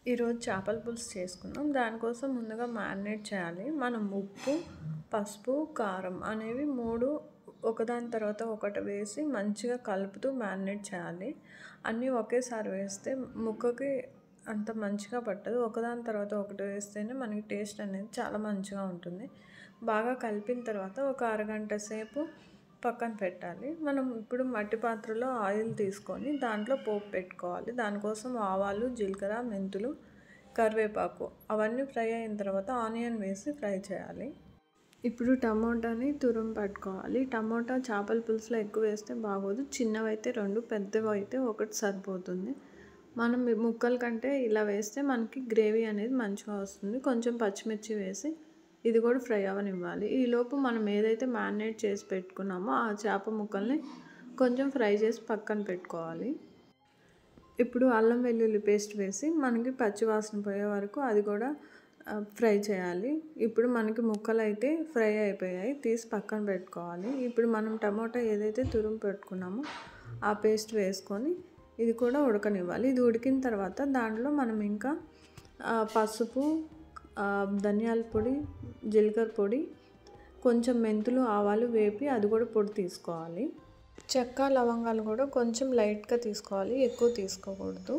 ఈరోజు చేపల పులుసు చేసుకుందాం. దానికోసం ముందుగా మ్యారినేట్ చేయాలి. మనం ఉప్పు, పసుపు, కారం అనేవి 3 ఒకదాని తర్వాత ఒకటి వేసి మంచిగా కలుపుతూ మ్యారినేట్ చేయాలి. అన్నీ ఒకేసారి వేస్తే ముక్కకి అంత మంచిగా పట్టదు. ఒకదాని తర్వాత ఒకటి వేస్తేనే మనకి టేస్ట్ అనేది చాలా మంచిగా ఉంటుంది. బాగా కలిపిన తర్వాత ఒక అరగంట సేపు పక్కన పెట్టాలి. మనం ఇప్పుడు మట్టి పాత్రలో ఆయిల్ తీసుకొని దాంట్లో పోపు పెట్టుకోవాలి. దానికోసం ఆవాలు, జీలకర్ర, మెంతులు, కరివేపాకు అవన్నీ ఫ్రై అయిన తర్వాత ఆనియన్ వేసి ఫ్రై చేయాలి. ఇప్పుడు టమోటాని తురుము పట్టుకోవాలి. టమోటా చేపల పులుసులో ఎక్కువ వేస్తే బాగోదు. చిన్నవైతే 2, పెద్దవి అయితే 1 సరిపోతుంది. మనం ముక్కల కంటే ఇలా వేస్తే మనకి గ్రేవీ అనేది మంచిగా వస్తుంది. కొంచెం పచ్చిమిర్చి వేసి ఇది కూడా ఫ్రై అవ్వనివ్వాలి. ఈలోపు మనం ఏదైతే మ్యారినేట్ చేసి పెట్టుకున్నామో ఆ చేప ముక్కల్ని కొంచెం ఫ్రై చేసి పక్కన పెట్టుకోవాలి. ఇప్పుడు అల్లం వెల్లుల్లి పేస్ట్ వేసి మనకి పచ్చివాసన పోయే వరకు అది కూడా ఫ్రై చేయాలి. ఇప్పుడు మనకి ముక్కలు అయితే ఫ్రై అయిపోయాయి, తీసి పక్కన పెట్టుకోవాలి. ఇప్పుడు మనం టమోటా ఏదైతే తురుము పెట్టుకున్నామో ఆ పేస్ట్ వేసుకొని ఇది కూడా ఉడకనివ్వాలి. ఇది ఉడికిన తర్వాత దాంట్లో మనం ఇంకా పసుపు, ధనియాల పొడి, జీలకర్ర పొడి, కొంచెం మెంతులు, ఆవాలు వేపి అది కూడా పొడి తీసుకోవాలి. చెక్క, లవంగాలు కూడా కొంచెం లైట్గా తీసుకోవాలి, ఎక్కువ తీసుకోకూడదు.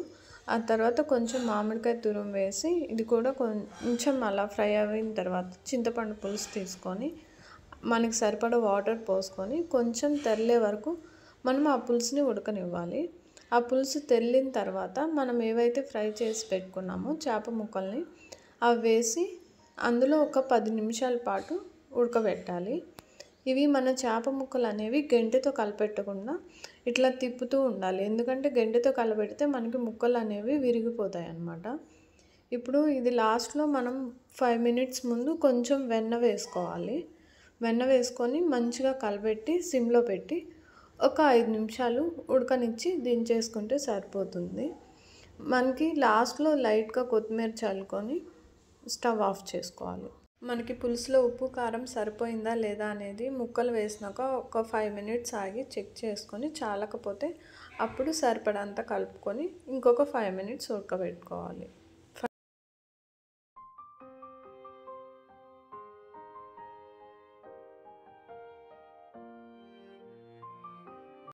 ఆ తర్వాత కొంచెం మామిడికాయ తురుము వేసి ఇది కూడా కొంచెం అలా ఫ్రై అయిన తర్వాత చింతపండు పులుసు తీసుకొని మనకి సరిపడా వాటర్ పోసుకొని కొంచెం తెల్లే వరకు మనం ఆ పులుసుని ఉడకనివ్వాలి. ఆ పులుసు తెల్లిన తర్వాత మనం ఏవైతే ఫ్రై చేసి పెట్టుకున్నామో చేప ముక్కల్ని అవి వేసి అందులో ఒక 10 నిమిషాల పాటు ఉడకబెట్టాలి. ఇవి మన చేప ముక్కలు అనేవి గెంటెతో కలపెట్టకుండా ఇట్లా తిప్పుతూ ఉండాలి. ఎందుకంటే గెంటెతో కలపెడితే మనకి ముక్కలు అనేవి విరిగిపోతాయి అన్నమాట. ఇప్పుడు ఇది లాస్ట్లో మనం 5 మినిట్స్ ముందు కొంచెం వెన్న వేసుకోవాలి. వెన్న వేసుకొని మంచిగా కలపెట్టి సిమ్లో పెట్టి ఒక 5 నిమిషాలు ఉడకనిచ్చి దించేసుకుంటే సరిపోతుంది. మనకి లాస్ట్లో లైట్గా కొత్తిమీర చల్లుకొని స్టవ్ ఆఫ్ చేసుకోవాలి. మనకి పులుసులో ఉప్పు, కారం సరిపోయిందా లేదా అనేది ముక్కలు వేసినాక ఒక 5 మినిట్స్ ఆగి చెక్ చేసుకొని చాలకపోతే అప్పుడు సరిపడంత కలుపుకొని ఇంకొక 5 మినిట్స్ ఉడకబెట్టుకోవాలి.